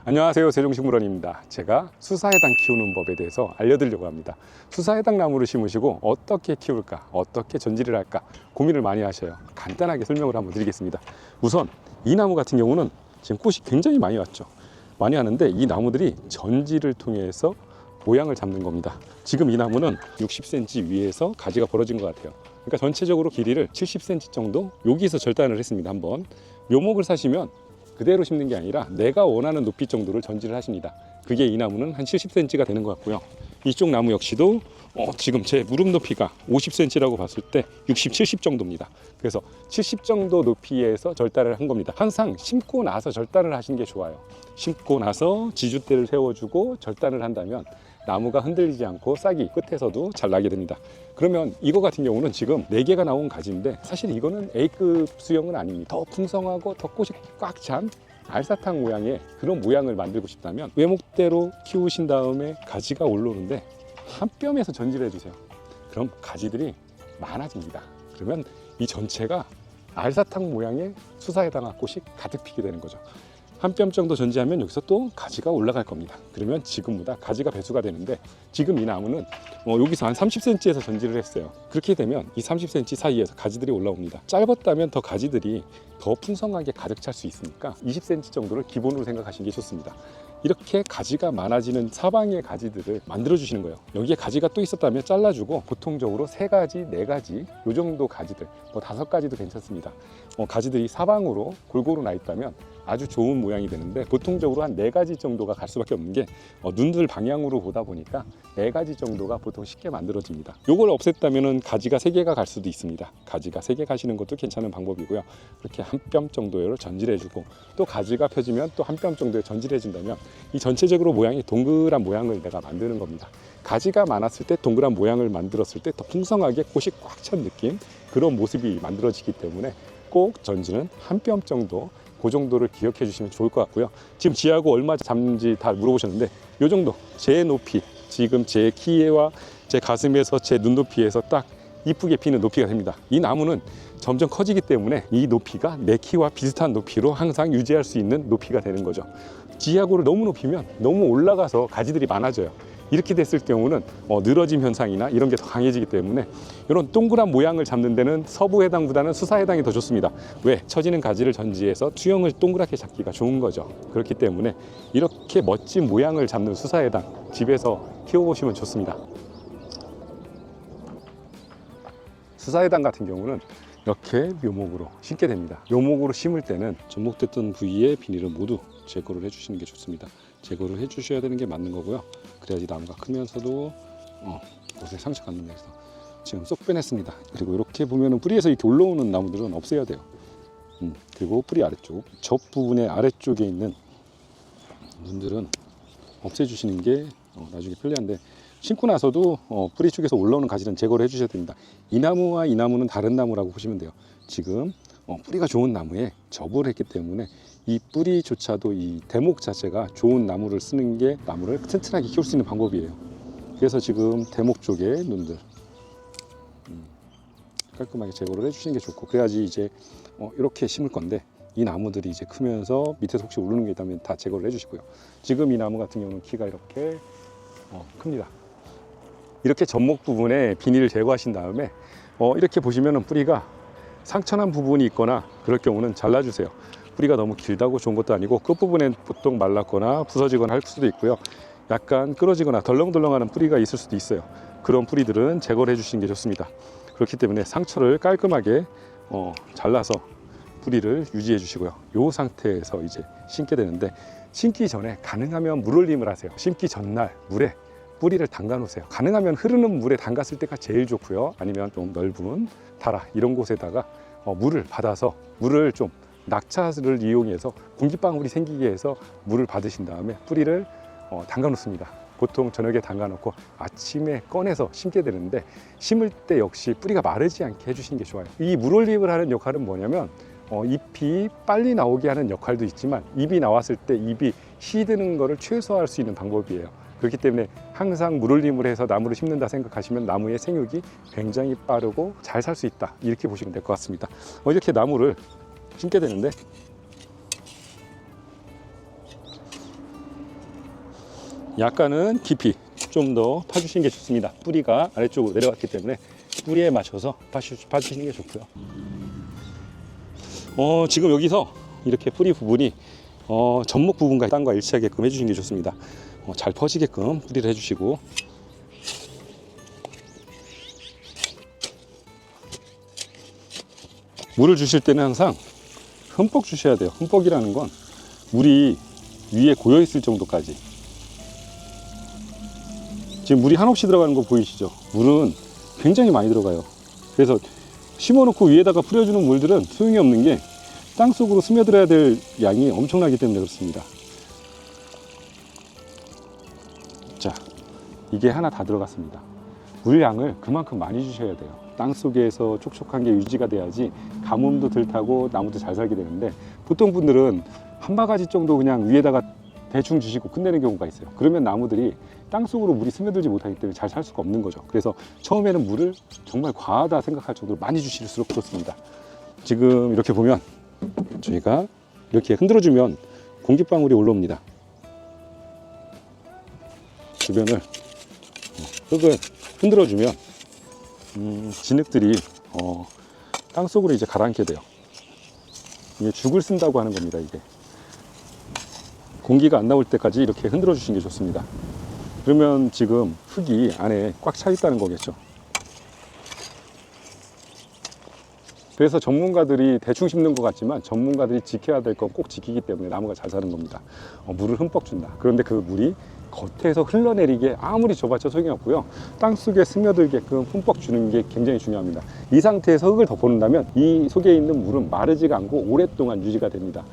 안녕하세요, 세종식물원입니다. 제가 수사해당 키우는 법에 대해서 알려드리려고 합니다. 수사해당 나무를 심으시고 어떻게 키울까, 어떻게 전지를 할까 고민을 많이 하셔요. 간단하게 설명을 한번 드리겠습니다. 우선 이 나무 같은 경우는 지금 꽃이 굉장히 많이 왔죠. 많이 하는데 이 나무들이 전지를 통해서 모양을 잡는 겁니다. 지금 이 나무는 60cm 위에서 가지가 벌어진 것 같아요. 그러니까 전체적으로 길이를 70cm 정도 여기서 절단을 했습니다. 한번 묘목을 사시면 그대로 심는 게 아니라 내가 원하는 높이 정도를 전지를 하십니다. 그게 이 나무는 한 70cm가 되는 것 같고요. 이쪽 나무 역시도 지금 제 무릎 높이가 50cm라고 봤을 때 60, 70 정도입니다. 그래서 70 정도 높이에서 절단을 한 겁니다. 항상 심고 나서 절단을 하시는 게 좋아요. 심고 나서 지주대를 세워주고 절단을 한다면 나무가 흔들리지 않고 싹이 끝에서도 잘 나게 됩니다. 그러면 이거 같은 경우는 지금 4개가 나온 가지인데 사실 이거는 A급 수영은 아닙니다. 더 풍성하고 더 꽃이 꽉 찬 알사탕 모양의 그런 모양을 만들고 싶다면 외목대로 키우신 다음에 가지가 올라오는데 한 뼘에서 전지를 해주세요. 그럼 가지들이 많아집니다. 그러면 이 전체가 알사탕 모양의 수사해당한 꽃이 가득 피게 되는 거죠. 한 뼘 정도 전지하면 여기서 또 가지가 올라갈 겁니다. 그러면 지금보다 가지가 배수가 되는데 지금 이 나무는 여기서 한 30cm에서 전지를 했어요. 그렇게 되면 이 30cm 사이에서 가지들이 올라옵니다. 짧았다면 더 가지들이 더 풍성하게 가득 찰 수 있으니까 20cm 정도를 기본으로 생각하시는 게 좋습니다. 이렇게 가지가 많아지는 사방의 가지들을 만들어 주시는 거예요. 여기에 가지가 또 있었다면 잘라주고 보통적으로 3가지, 4가지 요 정도 가지들, 뭐 5가지도 괜찮습니다. 가지들이 사방으로 골고루 나 있다면 아주 좋은 모양이 되는데 보통적으로 한 4가지 정도가 갈 수밖에 없는 게 눈들 방향으로 보다 보니까 4가지 정도가 보통 쉽게 만들어집니다. 요걸 없앴다면 가지가 3개가 갈 수도 있습니다. 가지가 3개 가시는 것도 괜찮은 방법이고요. 그렇게 한 뼘 정도를 전질해주고 또 가지가 펴지면 또 한 뼘 정도에 전질해준다면 이 전체적으로 모양이 동그란 모양을 내가 만드는 겁니다. 가지가 많았을 때 동그란 모양을 만들었을 때 더 풍성하게 꽃이 꽉 찬 느낌, 그런 모습이 만들어지기 때문에 꼭 전지는 한 뼘 정도, 그 정도를 기억해 주시면 좋을 것 같고요. 지금 지하고 얼마 잡는지 다 물어보셨는데 이 정도, 제 높이, 지금 제 키와 제 가슴에서 제 눈높이에서 딱 이쁘게 피는 높이가 됩니다. 이 나무는 점점 커지기 때문에 이 높이가 내 키와 비슷한 높이로 항상 유지할 수 있는 높이가 되는 거죠. 지하고를 너무 높이면 너무 올라가서 가지들이 많아져요. 이렇게 됐을 경우는 늘어짐 현상이나 이런 게 더 강해지기 때문에 이런 동그란 모양을 잡는 데는 서부 해당보다는 수사 해당이 더 좋습니다. 왜? 처지는 가지를 전지해서 수영을 동그랗게 잡기가 좋은 거죠. 그렇기 때문에 이렇게 멋진 모양을 잡는 수사 해당 집에서 키워보시면 좋습니다. 수사 해당 같은 경우는 이렇게 묘목으로 심게 됩니다. 묘목으로 심을 때는 접목됐던 부위의 비닐을 모두 제거를 해주시는 게 좋습니다. 제거를 해주셔야 되는 게 맞는 거고요. 그래야지 나무가 크면서도 옷에 상처가 안 납니다. 지금 쏙 빼냈습니다. 그리고 이렇게 보면은 뿌리에서 이렇게 올라오는 나무들은 없애야 돼요. 그리고 뿌리 아래쪽, 접 부분의 아래쪽에 있는 분들은 없애주시는 게 나중에 편리한데 심고 나서도 뿌리 쪽에서 올라오는 가지는 제거를 해주셔야 됩니다. 이 나무와 이 나무는 다른 나무라고 보시면 돼요. 지금 뿌리가 좋은 나무에 접을 했기 때문에 이 뿌리조차도 이 대목 자체가 좋은 나무를 쓰는 게 나무를 튼튼하게 키울 수 있는 방법이에요. 그래서 지금 대목 쪽에 눈들 깔끔하게 제거를 해주시는 게 좋고, 그래야지 이제 이렇게 심을 건데 이 나무들이 이제 크면서 밑에서 혹시 오르는 게 있다면 다 제거를 해주시고요. 지금 이 나무 같은 경우는 키가 이렇게 큽니다. 이렇게 접목 부분에 비닐을 제거하신 다음에 이렇게 보시면은 뿌리가 상처난 부분이 있거나 그럴 경우는 잘라주세요. 뿌리가 너무 길다고 좋은 것도 아니고 끝부분엔 보통 말랐거나 부서지거나 할 수도 있고요. 약간 끊어지거나 덜렁덜렁하는 뿌리가 있을 수도 있어요. 그런 뿌리들은 제거를 해주시는 게 좋습니다. 그렇기 때문에 상처를 깔끔하게 잘라서 뿌리를 유지해 주시고요. 이 상태에서 이제 심게 되는데 심기 전에 가능하면 물올림을 하세요. 심기 전날 물에 뿌리를 담가 놓으세요. 가능하면 흐르는 물에 담갔을 때가 제일 좋고요. 아니면 좀 넓은 다라 이런 곳에다가 물을 받아서 물을 좀 낙차를 이용해서 공기방울이 생기게 해서 물을 받으신 다음에 뿌리를 담가 놓습니다. 보통 저녁에 담가 놓고 아침에 꺼내서 심게 되는데 심을 때 역시 뿌리가 마르지 않게 해주시는 게 좋아요. 이 물올림을 하는 역할은 뭐냐면 잎이 빨리 나오게 하는 역할도 있지만 잎이 나왔을 때 잎이 시드는 것을 최소화할 수 있는 방법이에요. 그렇기 때문에 항상 물올림을 해서 나무를 심는다 생각하시면 나무의 생육이 굉장히 빠르고 잘 살 수 있다, 이렇게 보시면 될 것 같습니다. 이렇게 나무를 심게 되는데 약간은 깊이 좀 더 파주시는 게 좋습니다. 뿌리가 아래쪽으로 내려갔기 때문에 뿌리에 맞춰서 파주시는 게 좋고요. 지금 여기서 이렇게 뿌리 부분이 접목 부분과 땅과 일치하게끔 해주시는 게 좋습니다. 잘 퍼지게끔 뿌리를 해주시고, 물을 주실 때는 항상 흠뻑 주셔야 돼요. 흠뻑이라는 건 물이 위에 고여 있을 정도까지. 지금 물이 한없이 들어가는 거 보이시죠? 물은 굉장히 많이 들어가요. 그래서 심어놓고 위에다가 뿌려주는 물들은 소용이 없는 게 땅속으로 스며들어야 될 양이 엄청나기 때문에 그렇습니다. 자, 이게 하나 다 들어갔습니다. 물 양을 그만큼 많이 주셔야 돼요. 땅속에서 촉촉한 게 유지가 돼야지 가뭄도 덜 타고 나무도 잘 살게 되는데, 보통 분들은 한 바가지 정도 그냥 위에다가 대충 주시고 끝내는 경우가 있어요. 그러면 나무들이 땅속으로 물이 스며들지 못하기 때문에 잘 살 수가 없는 거죠. 그래서 처음에는 물을 정말 과하다 생각할 정도로 많이 주실수록 그렇습니다. 지금 이렇게 보면 저희가 이렇게 흔들어주면 공기방울이 올라옵니다. 주변을 흙을 흔들어주면 진흙들이 땅속으로 이제 가라앉게 돼요. 이게 죽을 쓴다고 하는 겁니다. 이게 공기가 안 나올 때까지 이렇게 흔들어 주시는 게 좋습니다. 그러면 지금 흙이 안에 꽉 차 있다는 거겠죠. 그래서 전문가들이 대충 심는 것 같지만 전문가들이 지켜야 될 건 꼭 지키기 때문에 나무가 잘 사는 겁니다. 물을 흠뻑 준다. 그런데 그 물이 겉에서 흘러내리게 아무리 줘봤자 소용이 없고요. 땅속에 스며들게끔 흠뻑 주는 게 굉장히 중요합니다. 이 상태에서 흙을 덮어놓는다면 이 속에 있는 물은 마르지가 않고 오랫동안 유지가 됩니다.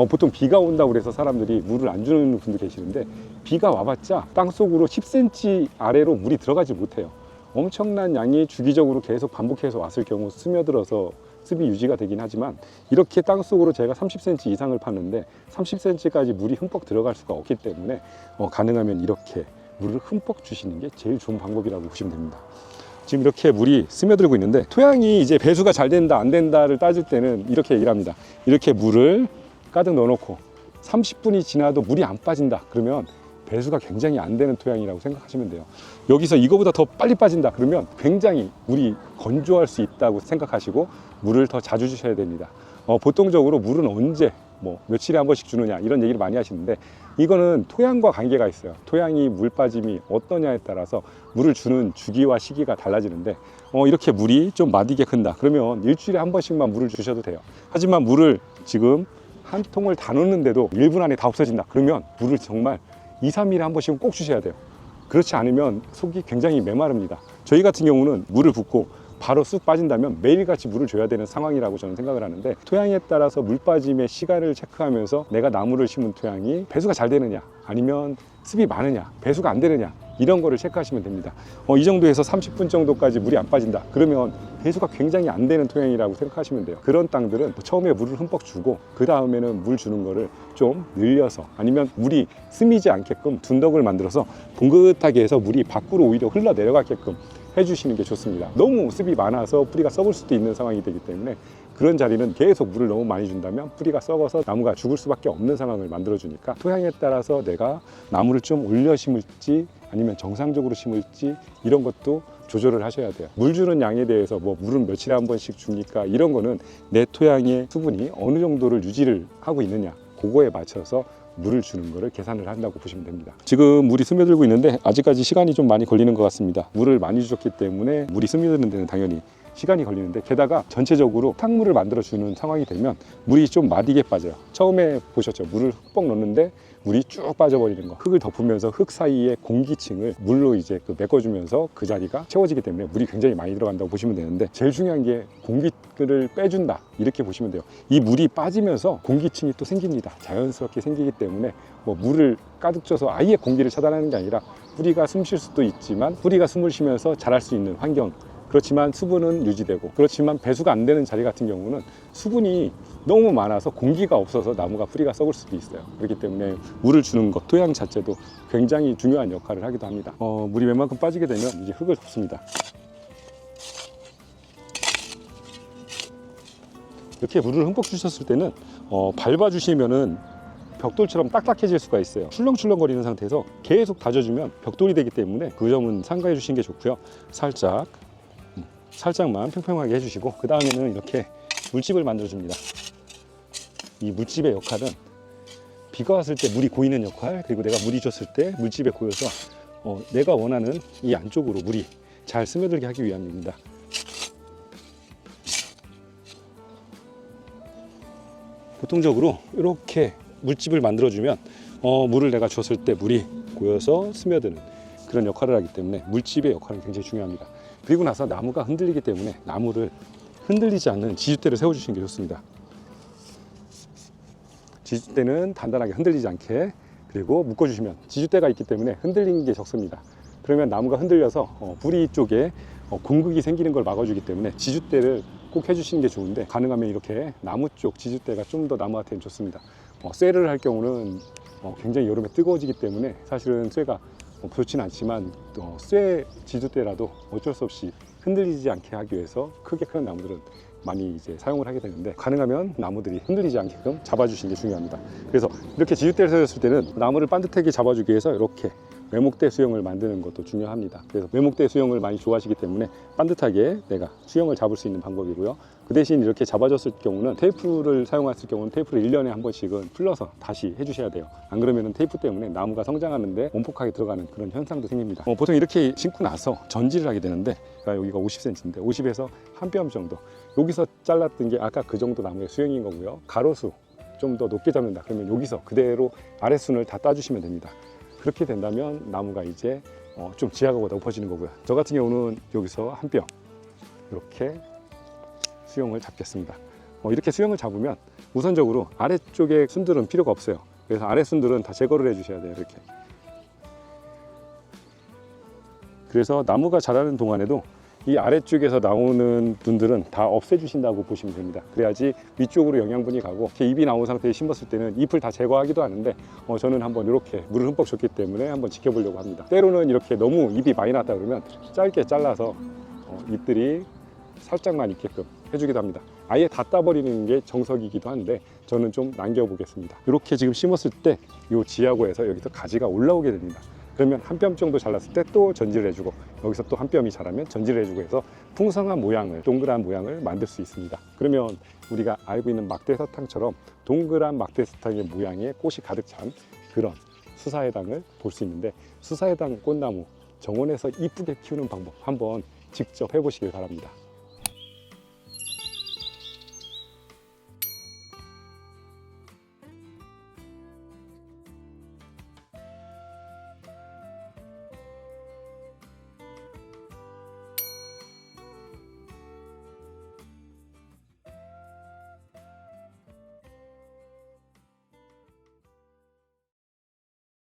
보통 비가 온다고 그래서 사람들이 물을 안 주는 분도 계시는데, 비가 와봤자 땅속으로 10cm 아래로 물이 들어가지 못해요. 엄청난 양이 주기적으로 계속 반복해서 왔을 경우 스며들어서 습이 유지가 되긴 하지만, 이렇게 땅속으로 제가 30cm 이상을 파는데 30cm까지 물이 흠뻑 들어갈 수가 없기 때문에 가능하면 이렇게 물을 흠뻑 주시는 게 제일 좋은 방법이라고 보시면 됩니다. 지금 이렇게 물이 스며들고 있는데, 토양이 이제 배수가 잘 된다 안 된다를 따질 때는 이렇게 얘기를 합니다. 이렇게 물을 가득 넣어놓고 30분이 지나도 물이 안 빠진다, 그러면 배수가 굉장히 안 되는 토양이라고 생각하시면 돼요. 여기서 이거보다 더 빨리 빠진다 그러면 굉장히 물이 건조할 수 있다고 생각하시고 물을 더 자주 주셔야 됩니다. 보통적으로 물은 언제 며칠에 한 번씩 주느냐 이런 얘기를 많이 하시는데, 이거는 토양과 관계가 있어요. 토양이 물 빠짐이 어떠냐에 따라서 물을 주는 주기와 시기가 달라지는데, 이렇게 물이 좀 마디게 큰다 그러면 일주일에 한 번씩만 물을 주셔도 돼요. 하지만 물을 지금 한 통을 다 넣는데도 1분 안에 다 없어진다 그러면 물을 정말 2, 3일에 한 번씩은 꼭 주셔야 돼요. 그렇지 않으면 속이 굉장히 메마릅니다. 저희 같은 경우는 물을 붓고 바로 쑥 빠진다면 매일같이 물을 줘야 되는 상황이라고 저는 생각을 하는데, 토양에 따라서 물 빠짐의 시간을 체크하면서 내가 나무를 심은 토양이 배수가 잘 되느냐 아니면 습이 많으냐 배수가 안 되느냐 이런 거를 체크하시면 됩니다. 이 정도에서 30분 정도까지 물이 안 빠진다 그러면 배수가 굉장히 안 되는 토양이라고 생각하시면 돼요. 그런 땅들은 처음에 물을 흠뻑 주고 그 다음에는 물 주는 거를 좀 늘려서, 아니면 물이 스미지 않게끔 둔덕을 만들어서 봉긋하게 해서 물이 밖으로 오히려 흘러 내려가게끔 해주시는 게 좋습니다. 너무 습이 많아서 뿌리가 썩을 수도 있는 상황이 되기 때문에 그런 자리는 계속 물을 너무 많이 준다면 뿌리가 썩어서 나무가 죽을 수밖에 없는 상황을 만들어 주니까, 토양에 따라서 내가 나무를 좀 올려 심을지 아니면 정상적으로 심을지 이런 것도 조절을 하셔야 돼요. 물 주는 양에 대해서 물은 며칠에 한 번씩 줍니까 이런 거는 내 토양의 수분이 어느 정도를 유지를 하고 있느냐 그거에 맞춰서 물을 주는 거를 계산을 한다고 보시면 됩니다. 지금 물이 스며들고 있는데 아직까지 시간이 좀 많이 걸리는 것 같습니다. 물을 많이 주셨기 때문에 물이 스며드는 데는 당연히 시간이 걸리는데, 게다가 전체적으로 탕물을 만들어 주는 상황이 되면 물이 좀 마디게 빠져요. 처음에 보셨죠? 물을 흠뻑 넣는데 물이 쭉 빠져버리는 거. 흙을 덮으면서 흙 사이에 공기층을 물로 이제 메꿔주면서 그 자리가 채워지기 때문에 물이 굉장히 많이 들어간다고 보시면 되는데, 제일 중요한 게 공기를 빼준다 이렇게 보시면 돼요. 이 물이 빠지면서 공기층이 또 생깁니다. 자연스럽게 생기기 때문에 물을 가득 줘서 아예 공기를 차단하는 게 아니라 뿌리가 숨 쉴 수도 있지만 뿌리가 숨을 쉬면서 자랄 수 있는 환경, 그렇지만 수분은 유지되고, 그렇지만 배수가 안 되는 자리 같은 경우는 수분이 너무 많아서 공기가 없어서 나무가 뿌리가 썩을 수도 있어요. 그렇기 때문에 물을 주는 것, 토양 자체도 굉장히 중요한 역할을 하기도 합니다. 물이 웬만큼 빠지게 되면 이제 흙을 덮습니다. 이렇게 물을 흠뻑 주셨을 때는 밟아주시면은 벽돌처럼 딱딱해질 수가 있어요. 출렁출렁거리는 상태에서 계속 다져주면 벽돌이 되기 때문에 그 점은 삼가해 주시는 게 좋고요. 살짝만 평평하게 해주시고, 그 다음에는 이렇게 물집을 만들어 줍니다. 이 물집의 역할은 비가 왔을 때 물이 고이는 역할, 그리고 내가 물이 줬을 때 물집에 고여서 내가 원하는 이 안쪽으로 물이 잘 스며들게 하기 위함입니다. 보통적으로 이렇게 물집을 만들어주면 물을 내가 줬을 때 물이 고여서 스며드는 그런 역할을 하기 때문에 물집의 역할은 굉장히 중요합니다. 그리고 나서 나무가 흔들리기 때문에 나무를 흔들리지 않는 지주대를 세워주시는 게 좋습니다. 지주대는 단단하게 흔들리지 않게, 그리고 묶어주시면 지주대가 있기 때문에 흔들리는 게 적습니다. 그러면 나무가 흔들려서 부리 쪽에 공극이 생기는 걸 막아주기 때문에 지주대를 꼭 해주시는 게 좋은데, 가능하면 이렇게 나무 쪽 지주대가 좀 더 나무한테는 좋습니다. 쇠를 할 경우는 굉장히 여름에 뜨거워지기 때문에 사실은 쇠가 좋지는 않지만 쇠 지주대라도 어쩔 수 없이 흔들리지 않게 하기 위해서 크게 크는 나무들은 많이 이제 사용을 하게 되는데, 가능하면 나무들이 흔들리지 않게끔 잡아주시는 게 중요합니다. 그래서 이렇게 지주대를 세웠을 때는 나무를 반듯하게 잡아주기 위해서 이렇게 외목대 수영을 만드는 것도 중요합니다. 그래서 외목대 수영을 많이 좋아하시기 때문에 반듯하게 내가 수영을 잡을 수 있는 방법이고요. 그 대신 이렇게 잡아줬을 경우는 테이프를 사용했을 경우는 테이프를 1년에 한 번씩은 풀러서 다시 해주셔야 돼요. 안 그러면 테이프 때문에 나무가 성장하는데 원폭하게 들어가는 그런 현상도 생깁니다. 보통 이렇게 심고 나서 전지를 하게 되는데, 여기가 50cm인데 50에서 한 뼘 정도, 여기서 잘랐던 게 아까 그 정도 나무의 수영인 거고요. 가로수 좀 더 높게 잡는다 그러면 여기서 그대로 아랫순을 다 따주시면 됩니다. 그렇게 된다면 나무가 이제 좀 지하가 높아지는 거고요. 저 같은 경우는 여기서 한 뼘 이렇게 수영을 잡겠습니다. 이렇게 수영을 잡으면 우선적으로 아래쪽에 순들은 필요가 없어요. 그래서 아래 순들은 다 제거를 해 주셔야 돼요. 이렇게. 그래서 나무가 자라는 동안에도 이 아래쪽에서 나오는 분들은 다 없애주신다고 보시면 됩니다. 그래야지 위쪽으로 영양분이 가고, 이렇게 잎이 나온 상태에 심었을 때는 잎을 다 제거하기도 하는데, 저는 한번 이렇게 물을 흠뻑 줬기 때문에 한번 지켜보려고 합니다. 때로는 이렇게 너무 잎이 많이 났다 그러면 짧게 잘라서 잎들이 살짝만 있게끔 해주기도 합니다. 아예 다 따버리는 게 정석이기도 한데 저는 좀 남겨보겠습니다. 이렇게 지금 심었을 때 이 지하고에서 여기서 가지가 올라오게 됩니다. 그러면 한 뼘 정도 잘랐을 때 또 전지를 해주고, 여기서 또 한 뼘이 자라면 전지를 해주고 해서 풍성한 모양을, 동그란 모양을 만들 수 있습니다. 그러면 우리가 알고 있는 막대사탕처럼 동그란 막대사탕의 모양의 꽃이 가득 찬 그런 수사해당을 볼 수 있는데, 수사해당 꽃나무 정원에서 이쁘게 키우는 방법 한번 직접 해보시길 바랍니다.